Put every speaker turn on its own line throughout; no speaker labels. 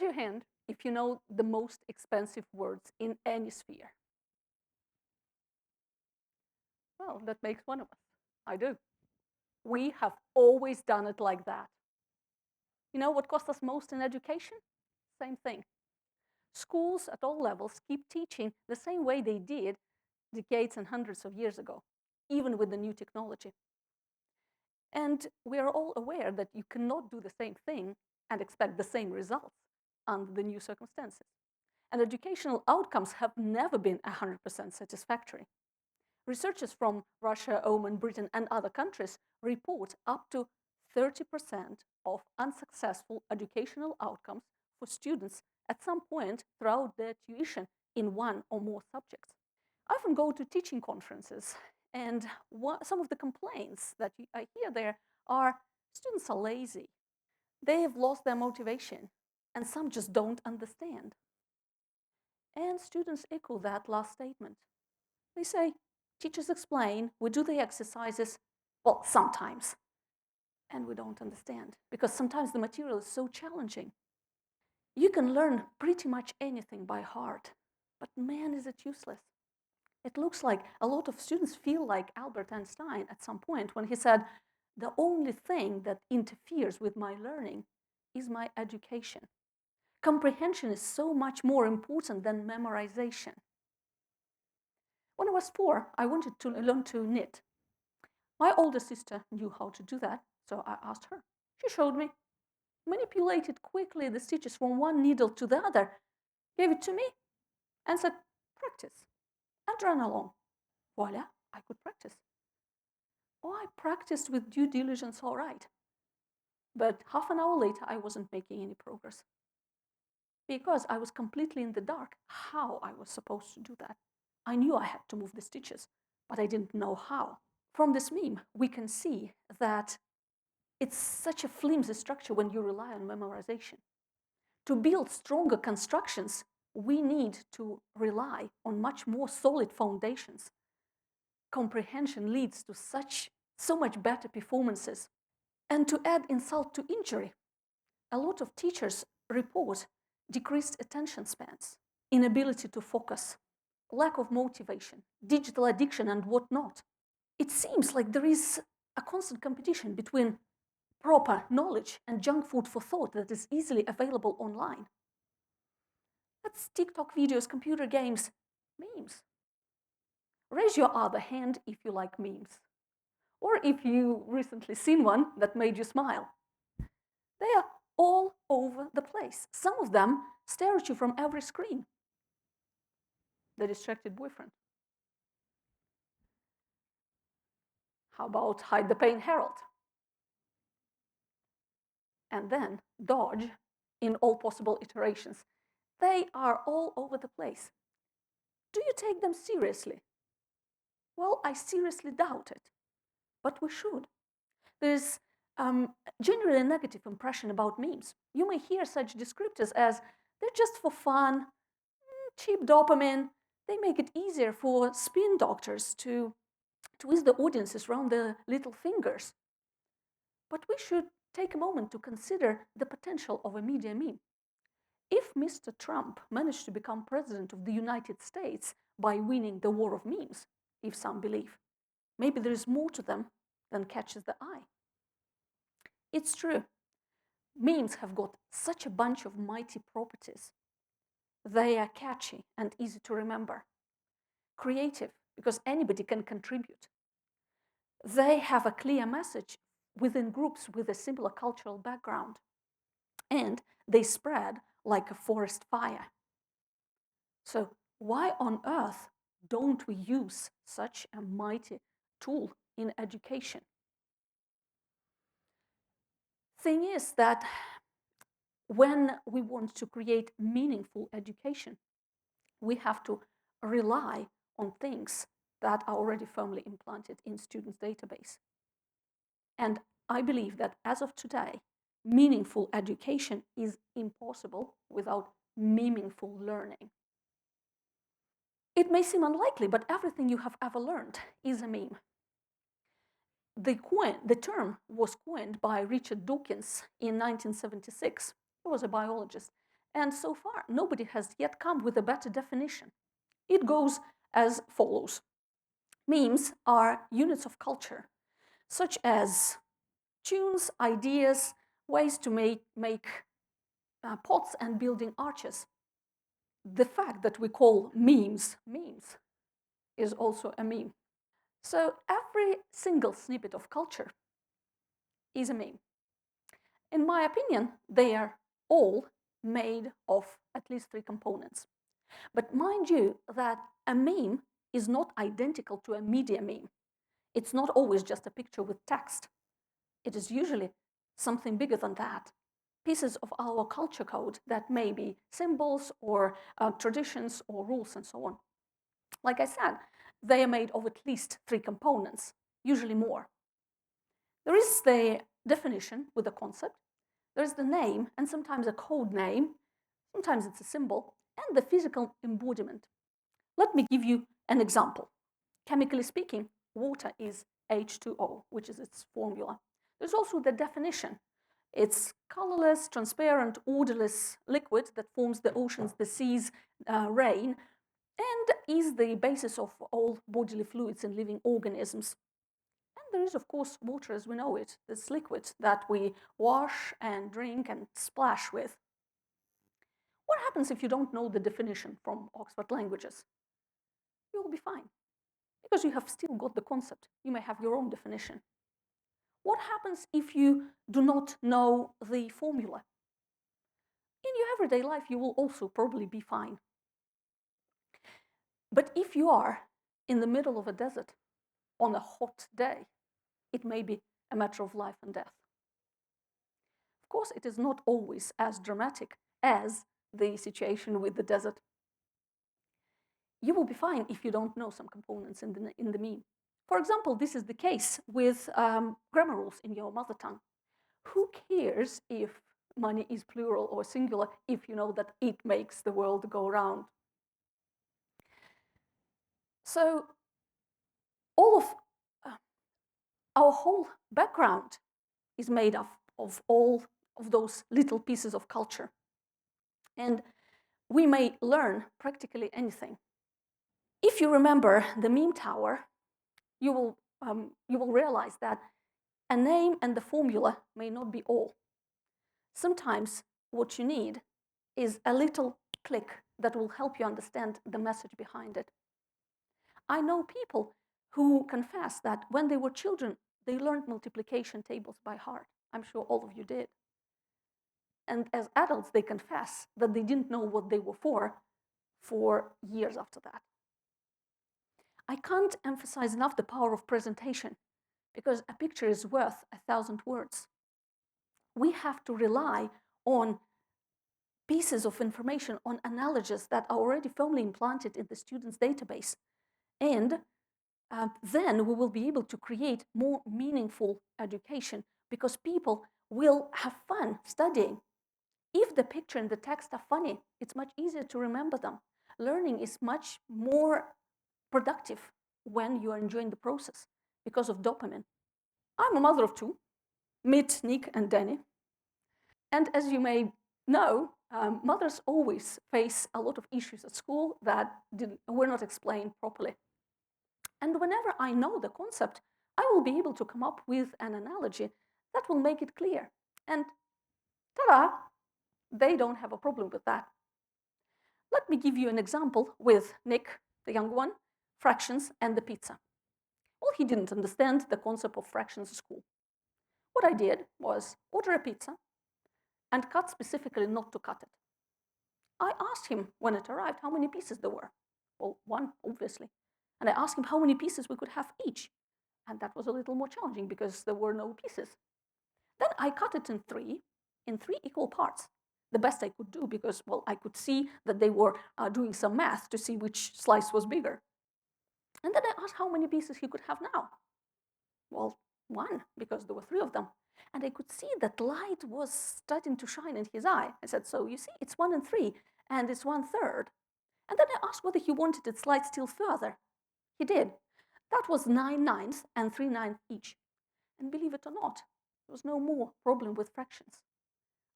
your hand if you know the most expensive words in any sphere. Well, that makes one of us. I do. We have always done it like that. You know what costs us most in education? Same thing. Schools at all levels keep teaching the same way they did decades and hundreds of years ago, even with the new technology. And we are all aware that you cannot do the same thing and expect the same results under the new circumstances. And educational outcomes have never been 100% satisfactory. Researchers from Russia, Oman, Britain, and other countries report up to 30% of unsuccessful educational outcomes for students at some point throughout their tuition in one or more subjects. I often go to teaching conferences, and some of the complaints that I hear there are students are lazy, they have lost their motivation, and some just don't understand. And students echo that last statement. They say, teachers explain, we do the exercises, well, sometimes, and we don't understand, because sometimes the material is so challenging. You can learn pretty much anything by heart, but man, is it useless. It looks like a lot of students feel like Albert Einstein at some point when he said, the only thing that interferes with my learning is my education. Comprehension is so much more important than memorization. When I was 4, I wanted to learn to knit. My older sister knew how to do that, so I asked her. She showed me, manipulated quickly the stitches from one needle to the other, gave it to me, and said, practice, and ran along. Voila, I could practice. Oh, I practiced with due diligence, all right. But half an hour later, I wasn't making any progress because I was completely in the dark how I was supposed to do that. I knew I had to move the stitches, but I didn't know how. From this meme, we can see that it's such a flimsy structure when you rely on memorization. To build stronger constructions, we need to rely on much more solid foundations. Comprehension leads to so much better performances. And to add insult to injury, a lot of teachers report decreased attention spans, inability to focus, lack of motivation, digital addiction, and whatnot. It seems like there is a constant competition between proper knowledge and junk food for thought that is easily available online. That's TikTok videos, computer games, memes. Raise your other hand if you like memes, or if you recently seen one that made you smile. They are all over the place. Some of them stare at you from every screen. The distracted boyfriend. How about hide the pain Harold? And then dodge in all possible iterations. They are all over the place. Do you take them seriously? Well, I seriously doubt it, but we should. There's generally a negative impression about memes. You may hear such descriptors as they're just for fun, cheap dopamine. They make it easier for spin doctors to twist the audiences around their little fingers. But we should take a moment to consider the potential of a media meme. If Mr. Trump managed to become president of the United States by winning the war of memes, if some believe, maybe there is more to them than catches the eye. It's true. Memes have got such a bunch of mighty properties. They are catchy and easy to remember. Creative, because anybody can contribute. They have a clear message within groups with a similar cultural background. And they spread like a forest fire. So why on earth don't we use such a mighty tool in education? Thing is that when we want to create meaningful education, we have to rely on things that are already firmly implanted in students' database. And I believe that as of today, meaningful education is impossible without meaningful learning. It may seem unlikely, but everything you have ever learned is a meme. The term was coined by Richard Dawkins in 1976. He was a biologist. And so far, nobody has yet come with a better definition. It goes as follows. Memes are units of culture, such as tunes, ideas, ways to make pots and building arches. The fact that we call memes is also a meme. So every single snippet of culture is a meme. In my opinion, they are all made of at least 3 components. But mind you that a meme is not identical to a media meme. It's not always just a picture with text. It is usually something bigger than that. Pieces of our culture code that may be symbols or traditions or rules and so on. Like I said, they are made of at least 3 components, usually more. There is the definition with the concept, there is the name and sometimes a code name, sometimes it's a symbol, and the physical embodiment. Let me give you an example. Chemically speaking, water is H2O, which is its formula. There's also the definition. It's colorless, transparent, odorless liquid that forms the oceans, the seas, rain, and is the basis of all bodily fluids in living organisms. And there is, of course, water as we know it, this liquid that we wash and drink and splash with. What happens if you don't know the definition from Oxford Languages? You will be fine, because you have still got the concept. You may have your own definition. What happens if you do not know the formula? In your everyday life, you will also probably be fine. But if you are in the middle of a desert on a hot day, it may be a matter of life and death. Of course, it is not always as dramatic as the situation with the desert. You will be fine if you don't know some components in the meme. For example, this is the case with grammar rules in your mother tongue. Who cares if money is plural or singular if you know that it makes the world go round? So all of our whole background is made up of all of those little pieces of culture. And we may learn practically anything. If you remember the meme tower, you will realize that a name and the formula may not be all. Sometimes what you need is a little click that will help you understand the message behind it. I know people who confess that when they were children, they learned multiplication tables by heart. I'm sure all of you did. And as adults, they confess that they didn't know what they were for years after that. I can't emphasize enough the power of presentation, because a picture is worth 1,000 words. We have to rely on pieces of information, on analogies that are already firmly implanted in the student's database. And then we will be able to create more meaningful education, because people will have fun studying. If the picture and the text are funny, it's much easier to remember them. Learning is much more productive when you are enjoying the process because of dopamine. I'm a mother of 2, meet Nick and Danny. And as you may know, mothers always face a lot of issues at school that were not explained properly. And whenever I know the concept, I will be able to come up with an analogy that will make it clear. And ta-da, they don't have a problem with that. Let me give you an example with Nick, the young one, fractions and the pizza. Well, he didn't understand the concept of fractions at school. What I did was order a pizza and cut specifically not to cut it. I asked him when it arrived how many pieces there were. Well, 1, obviously. And I asked him how many pieces we could have each. And that was a little more challenging because there were no pieces. Then I cut it in 3 equal parts. The best I could do because, well, I could see that they were doing some math to see which slice was bigger. And then I asked how many pieces he could have now. Well, 1, because there were 3 of them. And I could see that light was starting to shine in his eye. I said, so you see, it's 1 and 3, and it's 1/3. And then I asked whether he wanted it slide still further. He did. That was 9 9ths and 3 9ths each. And believe it or not, there was no more problem with fractions.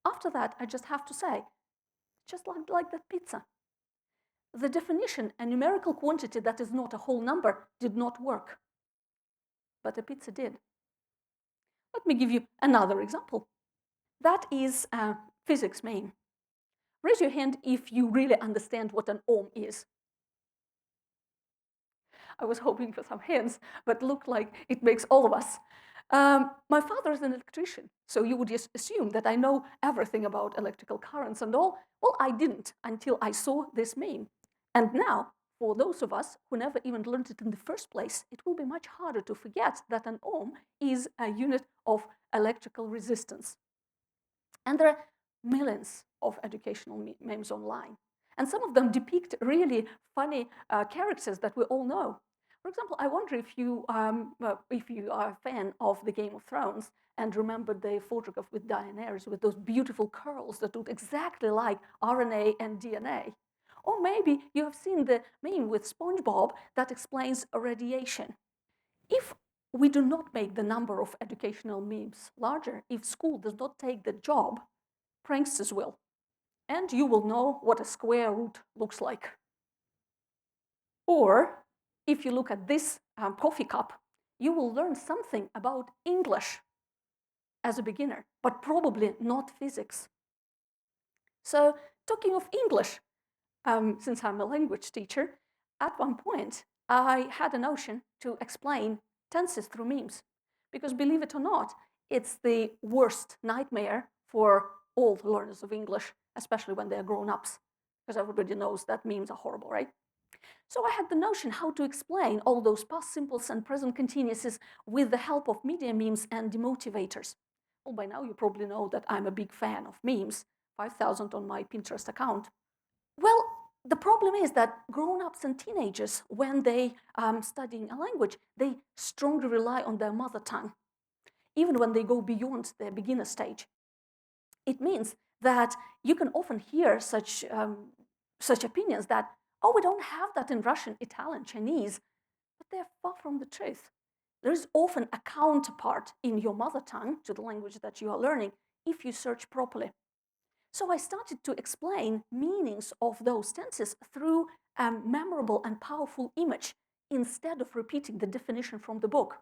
After that, I just have to say, just like that pizza. The definition, a numerical quantity that is not a whole number, did not work. But a pizza did. Let me give you another example. That is a physics meme. Raise your hand if you really understand what an ohm is. I was hoping for some hands, but looked like it makes all of us. My father is an electrician, so you would just assume that I know everything about electrical currents and all. Well, I didn't until I saw this meme. And now, for those of us who never even learned it in the first place, it will be much harder to forget that an ohm is a unit of electrical resistance. And there are millions of educational memes online. And some of them depict really funny characters that we all know. For example, I wonder if you are a fan of the Game of Thrones and remember the photograph with Daenerys with those beautiful curls that look exactly like RNA and DNA. Or maybe you have seen the meme with SpongeBob that explains radiation. If we do not make the number of educational memes larger, if school does not take the job, pranksters will. And you will know what a square root looks like. Or if you look at this coffee cup, you will learn something about English as a beginner, but probably not physics. So talking of English, since I'm a language teacher, at one point I had a notion to explain tenses through memes. Because believe it or not, it's the worst nightmare for all learners of English, especially when they're grown-ups, because everybody knows that memes are horrible, right? So I had the notion how to explain all those past simples and present continuouses with the help of media memes and demotivators. Well, by now you probably know that I'm a big fan of memes, 5,000 on my Pinterest account. Well, the problem is that grown-ups and teenagers, when they studying a language, they strongly rely on their mother tongue, even when they go beyond their beginner stage. It means that you can often hear such opinions that, oh, we don't have that in Russian, Italian, Chinese, but they're far from the truth. There is often a counterpart in your mother tongue to the language that you are learning if you search properly. So I started to explain meanings of those tenses through a memorable and powerful image instead of repeating the definition from the book.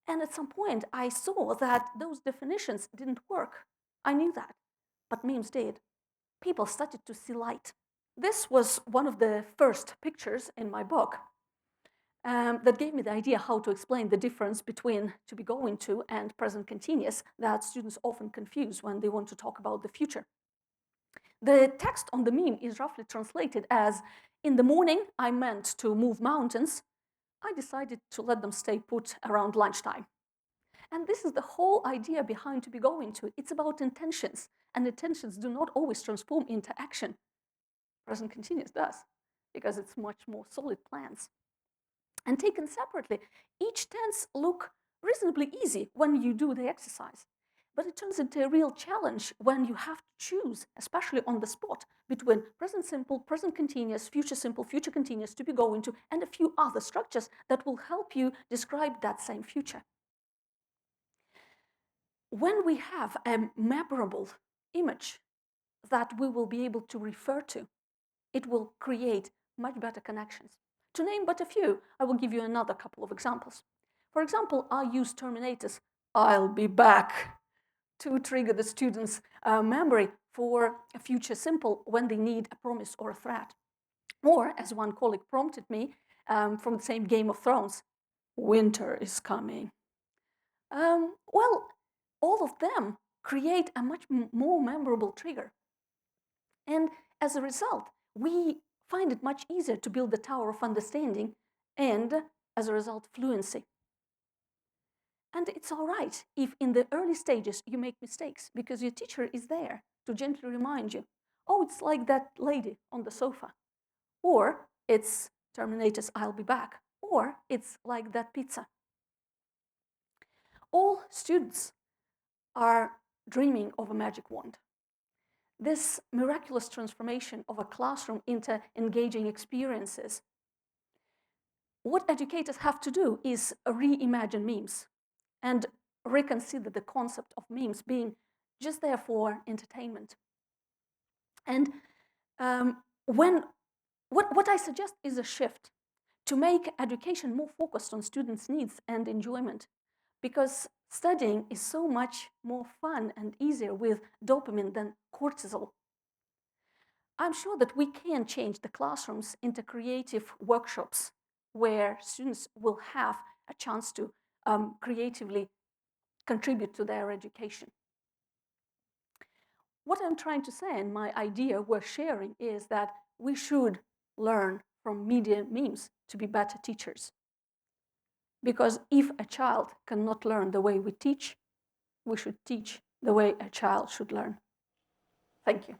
And at some point, I saw that those definitions didn't work. I knew that, but memes did. People started to see light. This was one of the first pictures in my book that gave me the idea how to explain the difference between to be going to and present continuous that students often confuse when they want to talk about the future. The text on the meme is roughly translated as, in the morning, I meant to move mountains. I decided to let them stay put around lunchtime. And this is the whole idea behind to be going to. It's about intentions, and intentions do not always transform into action. Present continuous does, because it's much more solid plans. And taken separately, each tense look reasonably easy when you do the exercise. But it turns into a real challenge when you have to choose, especially on the spot, between present simple, present continuous, future simple, future continuous, to be going to, and a few other structures that will help you describe that same future. When we have a memorable image that we will be able to refer to, it will create much better connections. To name but a few, I will give you another couple of examples. For example, I use Terminator's "I'll be back" to trigger the students' memory for a future simple when they need a promise or a threat. Or, as one colleague prompted me from the same Game of Thrones, "Winter is coming." Well, all of them create a much more memorable trigger. And as a result, we find it much easier to build the tower of understanding and, as a result, fluency. And it's all right if in the early stages you make mistakes, because your teacher is there to gently remind you, oh, it's like that lady on the sofa. Or it's Terminator's "I'll be back." Or it's like that pizza. All students are dreaming of a magic wand. This miraculous transformation of a classroom into engaging experiences. What educators have to do is reimagine memes and reconsider the concept of memes being just there for entertainment. And what I suggest is a shift to make education more focused on students' needs and enjoyment, because studying is so much more fun and easier with dopamine than cortisol. I'm sure that we can change the classrooms into creative workshops where students will have a chance to creatively contribute to their education. What I'm trying to say, and my idea worth sharing, is that we should learn from media memes to be better teachers. Because if a child cannot learn the way we teach, we should teach the way a child should learn. Thank you.